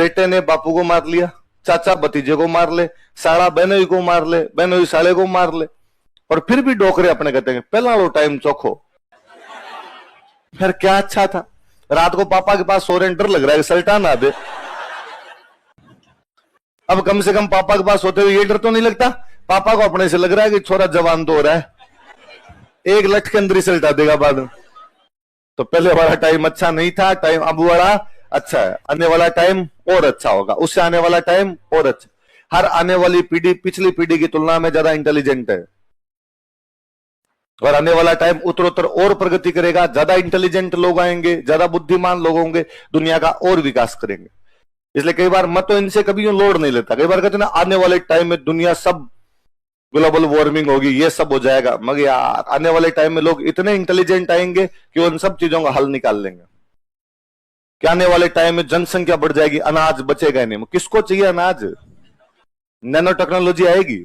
बेटे ने बापू को मार लिया, चाचा भतीजे को मार ले, साला बहनोई को मार ले, बहनोई साले को मार ले, और फिर भी डोकरे अपने कहते हैं पहला लो टाइम चोखो। फिर क्या अच्छा था? रात को पापा के पास सोरेंटर लग रहा है सल्टा ना दे। अब कम से कम पापा के पास होते हुए ये डर तो नहीं लगता? पापा को अपने से लग रहा है कि छोरा जवान तो हो रहा है, एक लठ के अंदर ही सल्टा देगा बाद में। तो पहले वाला टाइम अच्छा नहीं था, टाइम अब वाला अच्छा है, आने वाला टाइम और अच्छा होगा, उससे आने वाला टाइम और अच्छा। हर आने वाली पीढ़ी पिछली पीढ़ी की तुलना में ज्यादा इंटेलिजेंट है, और आने वाला टाइम उत्तरोत्तर और प्रगति करेगा, ज्यादा इंटेलिजेंट लोग आएंगे, ज्यादा बुद्धिमान लोग होंगे, दुनिया का और विकास करेंगे। इसलिए कई बार मैं तो इनसे कभी लोड नहीं लेता। कई बार कहते ना आने वाले टाइम में दुनिया सब ग्लोबल वार्मिंग होगी, ये सब हो जाएगा, मगर यार आने वाले टाइम में लोग इतने इंटेलिजेंट आएंगे कि उन सब चीजों का हल निकाल लेंगे। क्या आने वाले टाइम में जनसंख्या बढ़ जाएगी, अनाज बचेगा नहीं, किसको चाहिए अनाज? नैनो टेक्नोलॉजी आएगी,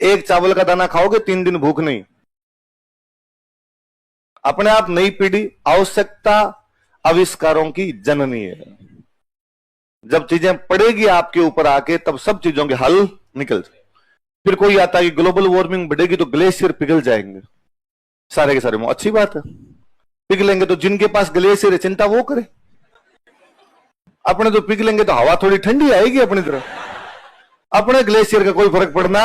एक चावल का दाना खाओगे 3 दिन भूख नहीं। अपने आप नई पीढ़ी आवश्यकता आविष्कारों की जननी है। जब चीजें पड़ेगी आपके ऊपर आके, तब सब चीजों के हल निकल जाए। फिर कोई आता है कि ग्लोबल वार्मिंग बढ़ेगी तो ग्लेशियर पिघल जाएंगे, सारे के सारे वो अच्छी बात है, पिघलेंगे तो जिनके पास ग्लेशियर है चिंता वो करे, अपने तो पिघलेंगे तो हवा थोड़ी ठंडी आएगी अपनी तरफ, अपने ग्लेशियर का कोई फर्क पड़ना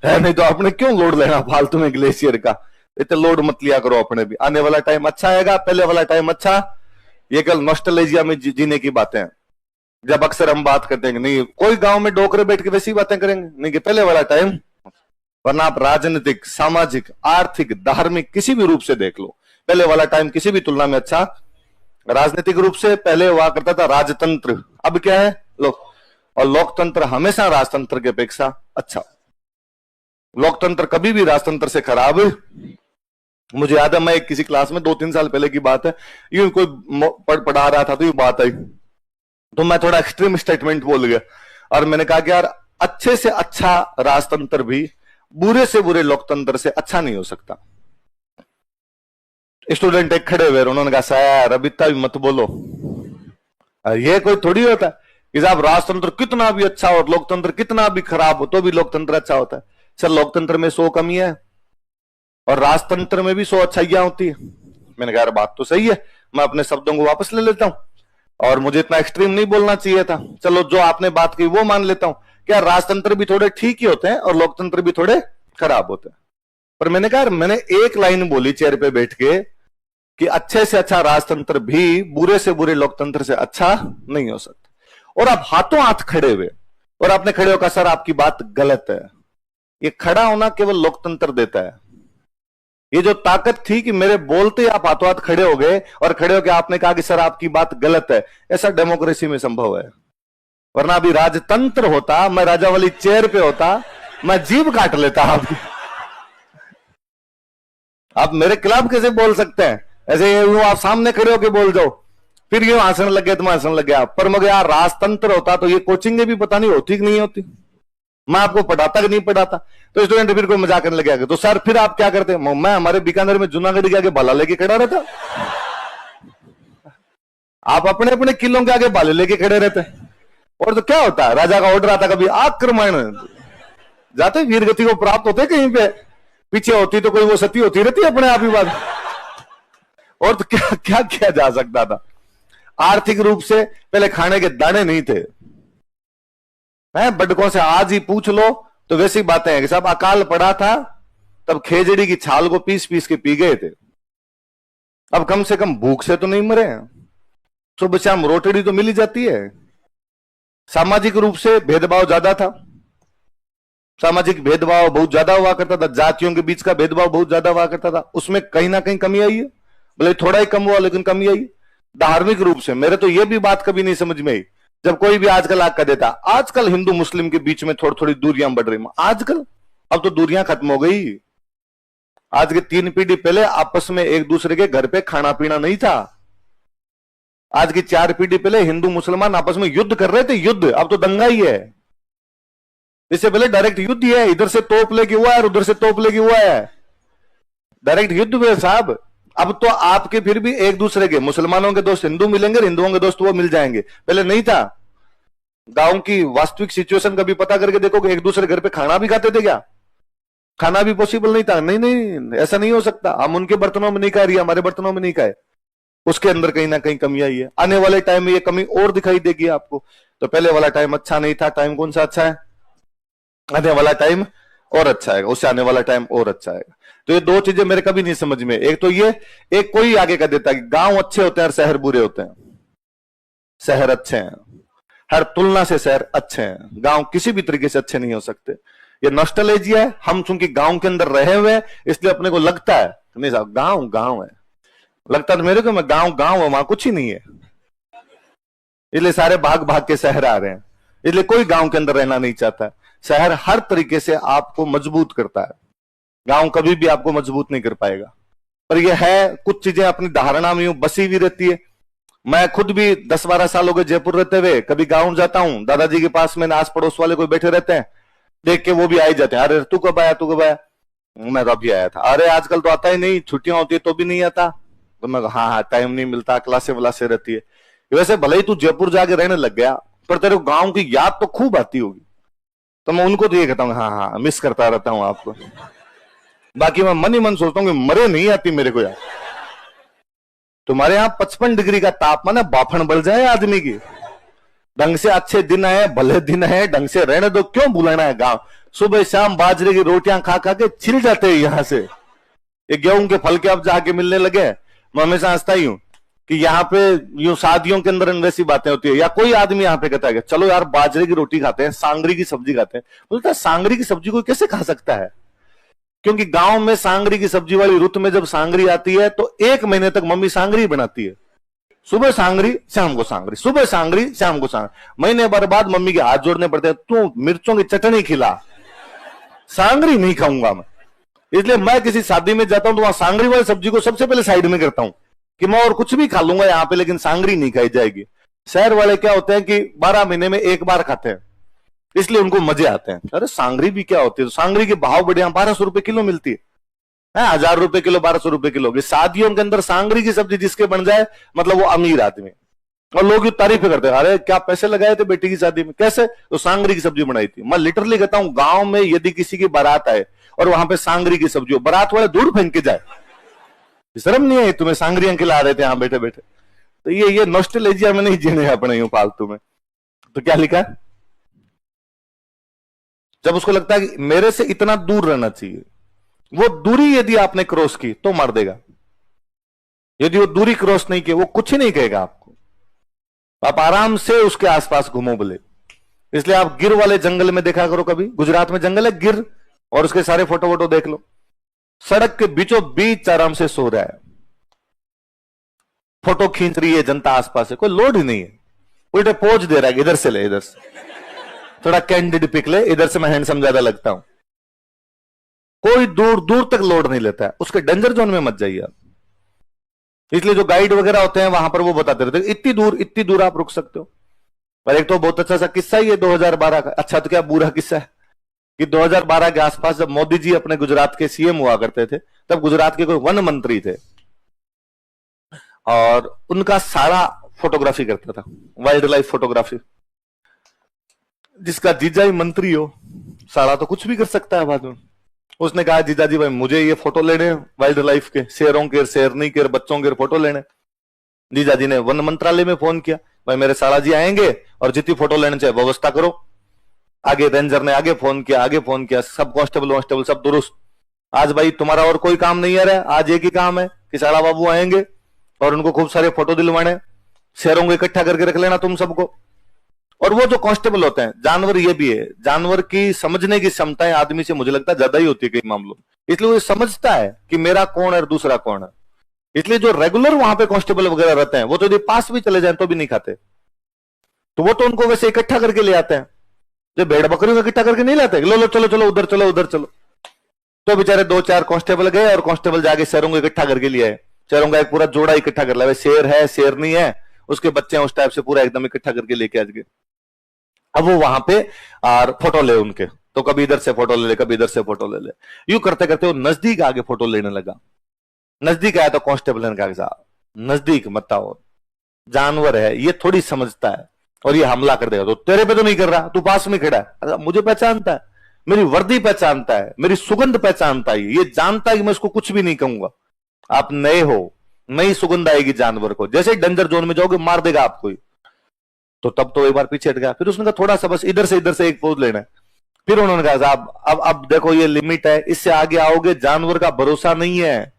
है नहीं, तो अपने क्यों लोड लेना फालतू में ग्लेशियर का, इतना लोड मत लिया करो अपने भी। आने वाला टाइम अच्छा आएगा, पहले वाला टाइम अच्छा, ये कल नॉस्टैल्जिया में जीने की बातें हैं। जब अक्सर हम बात करते हैं नहीं कोई गांव में डोकरे बैठ के वैसी बातें करेंगे, नहीं कि पहले वाला टाइम, वरना आप राजनीतिक, सामाजिक, आर्थिक, धार्मिक किसी भी रूप से देख लो, पहले वाला टाइम किसी भी तुलना में अच्छा। राजनीतिक रूप से पहले हुआ करता था राजतंत्र, अब क्या है लोक, और लोकतंत्र हमेशा राजतंत्र की अपेक्षा अच्छा। लोकतंत्र कभी भी राजतंत्र से खराब। मुझे याद है मैं किसी क्लास में 2-3 साल पहले की बात है, यूं कोई पढ़ा रहा था तो ये बात आई, तो मैं थोड़ा एक्सट्रीम स्टेटमेंट बोल गया, और मैंने कहा कि यार अच्छे से अच्छा राजतंत्र भी बुरे से बुरे लोकतंत्र से अच्छा नहीं हो सकता। स्टूडेंट एक खड़े हुए, उन्होंने कहा सर अब इतना भी मत बोलो, ये कोई थोड़ी होता है कि साहब राजतंत्र कितना भी अच्छा हो और लोकतंत्र कितना भी खराब हो तो भी लोकतंत्र अच्छा होता है। सर लोकतंत्र में 100 कमियां है और राजतंत्र में भी 100 अच्छाइयां होती है। मैंने कहा यार बात तो सही है, मैं अपने शब्दों को वापस ले लेता हूं, और मुझे इतना एक्सट्रीम नहीं बोलना चाहिए था, चलो जो आपने बात की वो मान लेता हूं, क्या राजतंत्र भी थोड़े ठीक ही होते हैं और लोकतंत्र भी थोड़े खराब होते हैं। पर मैंने कहा मैंने एक लाइन बोली चेयर पे बैठ के कि अच्छे से अच्छा राजतंत्र भी बुरे से बुरे लोकतंत्र से अच्छा नहीं हो सकता। और आप हाथों हाथ खड़े हुए और आपने खड़े होकर सर आपकी बात गलत है, ये खड़ा होना केवल लोकतंत्र देता है। ये जो ताकत थी कि मेरे बोलते आप हाथों हाथ खड़े हो गए और खड़े होकर आपने कहा कि सर आपकी बात गलत है, ऐसा डेमोक्रेसी में संभव है। वरना अभी राजतंत्र होता, मैं राजा वाली चेयर पे होता, मैं जीभ काट लेता आपकी। आप मेरे खिलाफ कैसे बोल सकते हैं? ऐसे आप सामने खड़े होके बोल जाओ, फिर ये हंसने लग गए, तुम हंसने लग गया। पर मगर यार राजतंत्र होता तो ये कोचिंग भी पता नहीं होती कि नहीं होती, मैं आपको पढ़ाता कि नहीं पढ़ाता। तो स्टूडेंट फिर कोई मजाक करने लगे, तो सर फिर आप क्या करते? मैं हमारे बीकानेर में जूनागढ़ के आगे भाला लेके खड़ा रहता, आप अपने अपने किलों के आगे भाले लेके खड़े रहते। और तो क्या होता है, राजा का ऑर्डर आता, कभी आक्रमण जाते, वीर गति को प्राप्त होते, कहीं पे पीछे होती तो कोई वो सती होती रहती अपने आप ही बात। और तो क्या क्या किया जा सकता था? आर्थिक रूप से पहले खाने के दाने नहीं थे, बड़कों से आज ही पूछ लो तो वैसी बातें हैं कि साहब अकाल पड़ा था तब खेजड़ी की छाल को पीस पीस के पी गए थे। अब कम से कम भूख से तो नहीं मरे, सुबह शाम रोटड़ी तो मिल ही जाती है। सामाजिक रूप से भेदभाव ज्यादा था, सामाजिक भेदभाव बहुत ज्यादा हुआ करता था, जातियों के बीच का भेदभाव बहुत ज्यादा हुआ करता था, उसमें कहीं ना कहीं कमी आई है, भले थोड़ा ही कम हुआ लेकिन कमी आई। धार्मिक रूप से मेरे तो यह भी बात कभी नहीं समझ में आई, जब कोई भी आजकल आग कर देता, आजकल हिंदू मुस्लिम के बीच में थोड़ी थोड़ी दूरियां बढ़ रही, आजकल अब तो दूरियां खत्म हो गई। आज के 3 पीढ़ी पहले आपस में एक दूसरे के घर पे खाना पीना नहीं था, आज की 4 पीढ़ी पहले हिंदू मुसलमान आपस में युद्ध कर रहे थे, युद्ध, अब तो दंगा ही है। इससे पहले डायरेक्ट युद्ध ही है, इधर से तोप लेके हुआ है और उधर से तोप लेके हुआ है, डायरेक्ट युद्ध हुए साहब। अब तो आपके फिर भी एक दूसरे के, मुसलमानों के दोस्त हिंदू मिलेंगे, हिंदुओं के दोस्त वो मिल जाएंगे, पहले नहीं था। गांव की वास्तविक सिचुएशन कभी पता करके देखोगे, एक दूसरे घर पे खाना भी खाते थे क्या? खाना भी पॉसिबल नहीं था। नहीं नहीं, ऐसा नहीं हो सकता। हम उनके बर्तनों में नहीं खा रही, हमारे बर्तनों में नहीं खाए। उसके अंदर कहीं ना कहीं कमी आई है। आने वाले टाइम में ये कमी और दिखाई देगी आपको। तो पहले वाला टाइम अच्छा नहीं था, टाइम कौन सा अच्छा है? आने वाला टाइम और अच्छा आएगा, उससे आने वाला टाइम और अच्छा आएगा। तो ये दो चीजें मेरे कभी नहीं समझ में। एक तो ये, एक कोई आगे कर देता है कि गांव अच्छे होते हैं और शहर बुरे होते हैं। शहर अच्छे हैं, हर तुलना से शहर अच्छे हैं, गांव किसी भी तरीके से अच्छे नहीं हो सकते। ये नॉस्टैल्जिया है। हम चूंकि गांव के अंदर रहे हुए हैं, इसलिए अपने को लगता है नहीं साहब गांव गांव है। लगता है मेरे को मैं गांव गांव है, वहां कुछ ही नहीं है, इसलिए सारे भाग भाग के शहर आ रहे हैं। इसलिए कोई गांव के अंदर रहना नहीं चाहता। शहर हर तरीके से आपको मजबूत करता है, गांव कभी भी आपको मजबूत नहीं कर पाएगा। पर यह है, कुछ चीजें अपनी धारणा में यूं बसी हुई रहती है। मैं खुद भी 10-12 साल हो गए जयपुर रहते हुए, कभी गांव जाता हूं, दादाजी के पास में आस पड़ोस वाले कोई बैठे रहते हैं, देख के वो भी आ ही जाते हैं। अरे तू कब आया, तू कब आया? मैं तो अभी आया था। अरे आजकल तो आता ही नहीं, छुट्टियां होती है तो भी नहीं आता। तो मैं हाँ हाँ, टाइम नहीं मिलता, क्लासे वलासे रहती है। वैसे भले ही तू जयपुर जाके रहने लग गया, पर तेरे को गांव की याद तो खूब आती होगी। तो मैं उनको तो ये कहता हूँ, हाँ हाँ मिस करता रहता हूँ आपको। बाकी मैं मन ही मन सोचता हूँ कि मरे नहीं आती मेरे को यार। तुम्हारे यहां 55 डिग्री का तापमान है, बाफन बढ़ जाए आदमी की। ढंग से अच्छे दिन है, भले दिन है, ढंग से रहने दो, क्यों बुलाना है गांव? सुबह शाम बाजरे की रोटियां खा खा के छिल जाते हैं यहां से। ये गेहूं के फल के अब जाके मिलने लगे। मैं हमेशा हंसता ही हूं कि यहाँ पे यूं शादियों के अंदर वैसी बातें होती है, या कोई आदमी यहाँ पे कहता है चलो यार बाजरे की रोटी खाते हैं, सांगरी की सब्जी खाते हैं। बोलता है सांगरी की सब्जी कोई कैसे खा सकता है? क्योंकि गांव में सांगरी की सब्जी वाली रुत में जब सांगरी आती है तो 1 महीने तक मम्मी सांगरी बनाती है। सुबह सांगरी, शाम को सांगरी, सुबह सांगरी, शाम को सांगरी। महीने भर बाद मम्मी के हाथ जोड़ने पड़ते हैं, तू मिर्चों की चटनी खिला, सांगरी नहीं खाऊंगा मैं। इसलिए मैं किसी शादी में जाता हूं तो वहां सांगरी वाली सब्जी को सबसे पहले साइड में करता हूं कि मैं और कुछ भी खा लूंगा यहाँ पे, लेकिन सांगरी नहीं खाई जाएगी। शहर वाले क्या होते हैं कि 12 महीने में एक बार खाते हैं, इसलिए उनको मजे आते हैं। अरे सांगरी भी क्या होती है? तो सांगरी के भाव बढ़िया, 1200 रुपए किलो मिलती है, 1000 रुपए किलो, 1200 रुपए किलो। शादियों के अंदर सांगरी की सब्जी जिसके बन जाए, मतलब वो अमीर आदमी। और लोग तारीफें करते हैं, अरे क्या पैसे लगाए थे बेटी की शादी में, कैसे? तो सांगरी की सब्जी बनाई थी। मैं लिटरली कहता हूं, गांव में यदि किसी की बारात आए और वहां पे सांगरी की सब्जी हो, बारात वाले दूर फेंक के जाए, शर्म नहीं है तुम्हें? सांगरियां खिला रहे थे यहां बैठे बैठे। तो ये नॉस्टैल्जिया में नहीं जीने अपने यूं फालतू में। तो क्या लिखा है? जब उसको लगता है कि मेरे से इतना दूर रहना चाहिए, वो दूरी यदि आपने क्रॉस की तो मार देगा। यदि वो दूरी क्रॉस नहीं की, वो कुछ ही नहीं कहेगा आपको। आप आराम से उसके आसपास घूमो बोले। इसलिए आप गिर वाले जंगल में देखा करो कभी, गुजरात में जंगल है गिर, और उसके सारे फोटो वोटो देख लो। सड़क के बीचों बीच आराम से सो रहा है, फोटो खींच रही है जनता आसपास है, कोई लोड ही नहीं है। उल्टे पोज दे रहा है, इधर से ले, इधर से थोड़ा कैंडिड पिक ले, इधर से मैं हैंडसम ज्यादा लगता हूं। कोई दूर दूर तक लोड नहीं लेता है। उसके डेंजर जोन में मत जाइए आप। इसलिए जो गाइड वगैरह होते हैं वहां पर वो बताते रहते हैं इतनी दूर आप रुक सकते हो। पर एक तो बहुत अच्छा सा किस्सा ही है 2012 का। अच्छा तो क्या बुरा किस्सा है कि 2012 के आसपास जब मोदी जी अपने गुजरात के सीएम हुआ करते थे, तब गुजरात के कोई वन मंत्री थे और उनका सारा फोटोग्राफी करता था, वाइल्ड लाइफ फोटोग्राफी। जिसका जीजा ही मंत्री हो, सारा तो कुछ भी कर सकता है बाद में। उसने कहा जीजा जी भाई मुझे ये फोटो लेने वाइल्ड लाइफ के, शेरों के, शेरनी के, बच्चों के फोटो लेने। जीजा जी ने वन मंत्रालय में फोन किया, भाई मेरे साला जी आएंगे और जितनी फोटो लेने चाहिए व्यवस्था करो। आगे रेंजर ने आगे फोन किया, सब कांस्टेबल सब दुरुस्त। आज भाई तुम्हारा और कोई काम नहीं आ रहा है, आज एक ही काम है कि साला बाबू आएंगे और उनको खूब सारे फोटो दिलवाने, शेरों को इकट्ठा करके रख लेना तुम सबको। और वो जो कांस्टेबल होते हैं, जानवर ये भी है, जानवर की समझने की क्षमताएं आदमी से मुझे लगता है ज्यादा ही होती है कई मामलों में। इसलिए वो समझता है कि मेरा कौन है और दूसरा कौन है। इसलिए जो रेगुलर वहां पे कांस्टेबल वगैरह रहते हैं, वो तो यदि पास भी चले जाए तो भी नहीं खाते, तो वो तो उनको वैसे इकट्ठा करके ले आते हैं। जो भेड़ बकरियों को इकट्ठा करके नहीं लाते, लो लो चलो चलो उधर चलो उधर चलो। तो बेचारे 2-4 कांस्टेबल गए और कांस्टेबल जाके शेरों को इकट्ठा करके लिया है। शेरों का एक पूरा जोड़ा इकट्ठा कर लिया, शेर है शेर नहीं है, उसके बच्चे उस टाइप से पूरा एकदम इकट्ठा करके लेके आज गए। अब वो वहां पे और फोटो ले उनके, तो कभी इधर से फोटो ले ले, कभी इधर से फोटो ले ले। यूं करते करते वो नजदीक आगे फोटो लेने लगा। नजदीक आया तो कांस्टेबल ने कहा नजदीक मत आओ, जानवर है ये थोड़ी समझता है, और ये हमला कर देगा, तो तेरे पे तो नहीं कर रहा, तू पास में खड़ा है, अरे मुझे पहचानता है, मेरी वर्दी पहचानता है, मेरी सुगंध पहचानता है, ये जानता है कि मैं इसको कुछ भी नहीं कहूंगा। आप नए हो, नई सुगंध आएगी जानवर को, जैसे ही डेंजर जोन में जाओगे मार देगा आपको ही। तो तब तो एक बार पीछे हट गया, फिर उसने कहा थोड़ा सा बस इधर से एक पोज लेना है। फिर उन्होंने कहा साहब अब देखो ये लिमिट है, इससे आगे आओगे जानवर का भरोसा नहीं है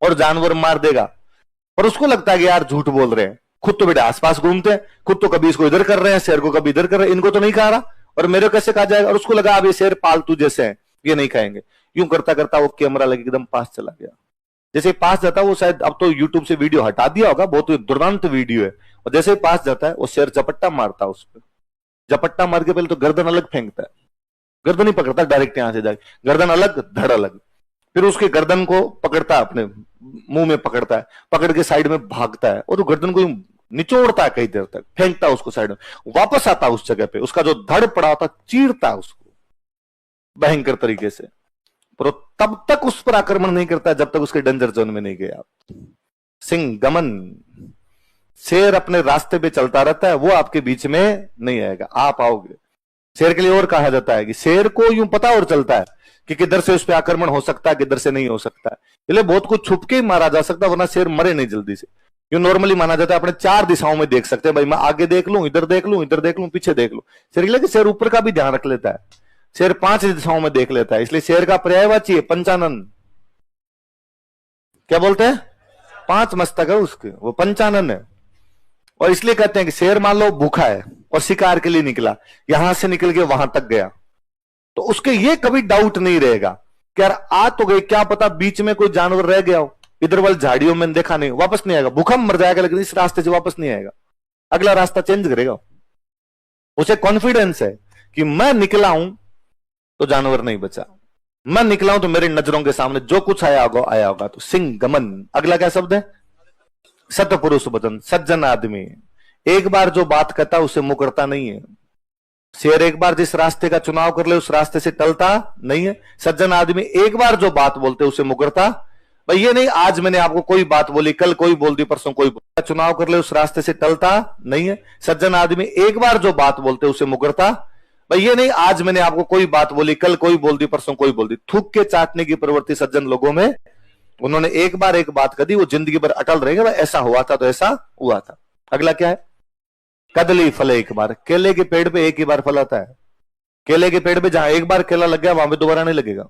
और जानवर मार देगा। पर उसको लगता है कि यार झूठ बोल रहे हैं, खुद तो बेटे आसपास घूमते हैं, खुद तो कभी इसको इधर कर रहे हैं शेर को, कभी इधर कर रहे हैं, इनको तो नहीं खा रहा और मेरे कैसे खा जाएगा। और उसको लगा अब ये शेर पालतू जैसे हैं, ये नहीं खाएंगे। यूं करता करता वो कैमरा लेके एकदम पास चला गया। जैसे पास जाता वो शायद अब तो यूट्यूब से वीडियो हटा दिया होगा, बहुत दुर्दांत वीडियो है। और जैसे पास जाता है वो शेर झपट्टा मारता है उस पर, झपट्टा मार के पहले तो गर्दन अलग फेंकता है, गर्दन नहीं पकड़ता डायरेक्ट यहां से जाके, गर्दन अलग धड़ अलग, फिर उसके गर्दन को पकड़ता है, अपने मुंह में पकड़ता है, पकड़ के साइड में भागता है और वो गर्दन को निचोड़ता है कई देर तक, फेंकता है उसको साइड में, वापस आता है उस जगह पे, उसका जो धड़ पड़ा होता चीरता है उसको भयंकर तरीके से। पर तब तक उस पर आक्रमण नहीं करता जब तक उसके डेंजर जोन में नहीं गया। सिंह गमन, शेर अपने रास्ते पे चलता रहता है, वो आपके बीच में नहीं आएगा, आप आओगे। शेर के लिए और कहा जाता है कि शेर को यूं पता और चलता है कि किधर से उस पर आक्रमण हो सकता है, किधर से नहीं हो सकता है, इसलिए बहुत कुछ छुप के ही मारा जा सकता है, वरना शेर मरे नहीं जल्दी से। यूं नॉर्मली माना जाता है अपने 4 दिशाओं में देख सकते हैं, भाई मैं आगे देख लूं, इधर देख लूं, इधर देख लूं, पीछे देख लूं। शेर के लिए शेर ऊपर का भी ध्यान रख लेता है, शेर 5 दिशाओं में देख लेता है, इसलिए शेर का पर्यायवाची है पंचानन। क्या बोलते हैं? 5 मस्तक है उसके, वो पंचानन है। और इसलिए कहते हैं कि शेर मान लो भूखा है और शिकार के लिए निकला, यहां से निकल के वहां तक गया, तो उसके ये कभी डाउट नहीं रहेगा कि यार आ तो गए, क्या पता बीच में कोई जानवर रह गया हो, इधर वाली झाड़ियों में देखा नहीं, वापस नहीं आएगा, भूखा मर जाएगा लेकिन इस रास्ते से वापस नहीं आएगा, अगला रास्ता चेंज करेगा। उसे कॉन्फिडेंस है कि मैं निकला हूं तो जानवर नहीं बचा, मैं निकला हूं तो मेरी नजरों के सामने जो कुछ आया होगा आया होगा। तो सिंह गमन, अगला क्या शब्द है? सतपुरुष वचन, सज्जन आदमी एक बार जो बात कहता उसे मुकरता नहीं है। शेर एक बार जिस रास्ते का चुनाव कर ले उस रास्ते से टलता नहीं है। सज्जन आदमी एक बार जो बात बोलते उसे मुकरता, भाई ये नहीं आज मैंने आपको कोई बात बोली, कल कोई बोल दी, परसों कोई चुनाव कर ले उस रास्ते से टलता नहीं है। सज्जन आदमी एक बार जो बात बोलते उसे मुकरता, भाई ये नहीं आज मैंने आपको कोई बात बोली, कल कोई बोल दी, परसों कोई बोल दी। थूक के चाटने की प्रवृत्ति सज्जन लोगों में, उन्होंने एक बार एक बात कही वो जिंदगी भर अटल रहेंगे, भाई ऐसा हुआ था तो ऐसा हुआ था। अगला क्या है? कदली फल एक बार, केले के पेड़ पे एक ही बार फल आता है, केले के पेड़ पे जहां एक बार केला लग गया वहां पे दोबारा नहीं लगेगा।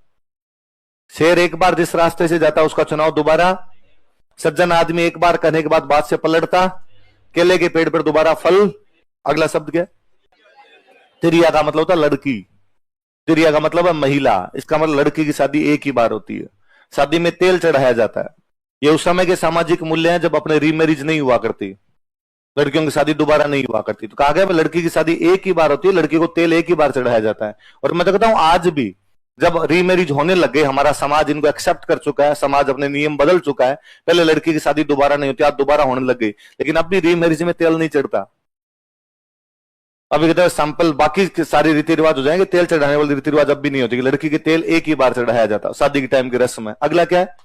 शेर एक बार जिस रास्ते से जाता उसका चुनाव दोबारा, सज्जन आदमी एक बार कहने के बाद बात से पलटता, केले के पेड़ पर दोबारा फल। अगला शब्द क्या? तिरिया का मतलब होता है लड़की, तिरिया का मतलब है महिला, इसका मतलब लड़की की शादी एक ही बार होती है, शादी में तेल चढ़ाया जाता है। ये उस समय के सामाजिक मूल्य हैं जब अपने रीमैरिज नहीं हुआ करती, लड़कियों की शादी दोबारा नहीं हुआ करती, तो कहा गया लड़की की शादी एक ही बार होती है, लड़की को तेल एक ही बार चढ़ाया जाता है। और मैं तो कहता हूं आज भी जब रीमैरिज होने लग गए, हमारा समाज इनको एक्सेप्ट कर चुका है, समाज अपने नियम बदल चुका है, पहले लड़की की शादी दोबारा नहीं होती, आज दोबारा होने लग गई, लेकिन अब भी रीमैरिज में तेल नहीं चढ़ता। अभी कहते हैं सैंपल बाकी सारे रीति रिवाज हो जाएंगे, तेल चढ़ाने वाली रीति रिवाज अब भी नहीं होती, लड़की के तेल एक ही बार चढ़ाया जाता शादी के टाइम की रस्म है। अगला क्या है?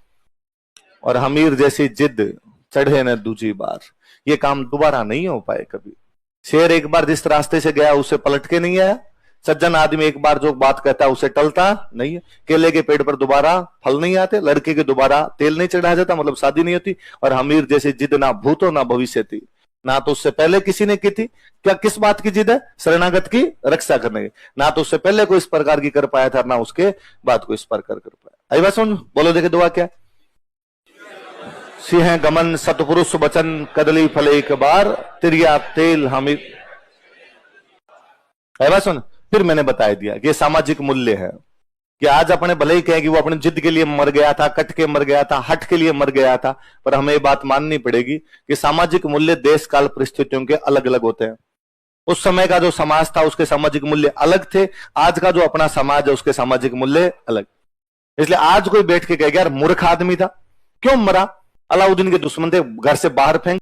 और हमीर जैसी जिद चढ़े न दूसरी बार, ये काम दोबारा नहीं हो पाए कभी। शेर एक बार जिस रास्ते से गया उसे पलट के नहीं आया, सज्जन आदमी एक बार जो बात कहता है उसे टलता नहीं है, केले के पेड़ पर दोबारा फल नहीं आते, लड़के के दोबारा तेल नहीं चढ़ाया जाता मतलब शादी नहीं होती। और हमीर जैसी जिद ना भूतो ना भविष्य थी, ना तो उससे पहले किसी ने की थी, क्या किस बात की जिद है? शरणागत की रक्षा करने की, ना तो उससे पहले कोई इस प्रकार की कर पाया था, ना उसके बाद कोई इस प्रकार कर पाया। आई बात समझ? बोलो देखे दुआ क्या? सिंह गमन, सतपुरुष वचन, कदली फल एक बार, तिरिया तेल हमीर। आई बात सुन? फिर मैंने बता दिया कि ये सामाजिक मूल्य है कि आज अपने भले ही कहें कि वो अपनी जिद के लिए मर गया था, कट के मर गया था, हट के लिए मर गया था, पर हमें ये बात माननी पड़ेगी कि सामाजिक मूल्य देश काल परिस्थितियों के अलग अलग होते हैं। उस समय का जो समाज था उसके सामाजिक मूल्य अलग थे, आज का जो अपना समाज है उसके सामाजिक मूल्य अलग। इसलिए आज कोई बैठ के कहेगा यार मूर्ख आदमी था, क्यों मरा? अलाउद्दीन के दुश्मन थे, घर से बाहर फेंक